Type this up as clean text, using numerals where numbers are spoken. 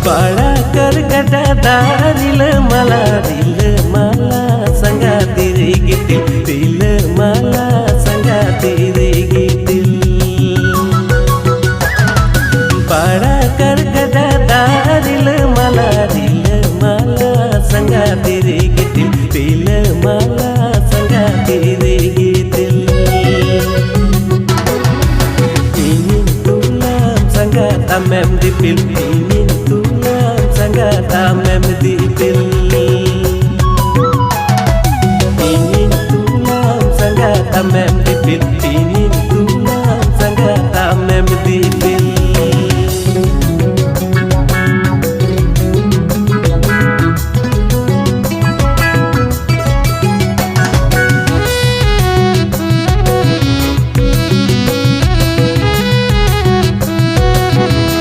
बाळा कर गटादारील मला दिल मला संगाती रे घेतील दिल मला संगाती रे घेतील बाळा कर गटादारील मला दिल मला संगाती रे घेतील दिल मला संगाती रे घेतील ingin tulang sangat amem dipil ingin tulang sangat amem dipil ingin tulang sangat amem dipil ingin tulang sangat amem dipil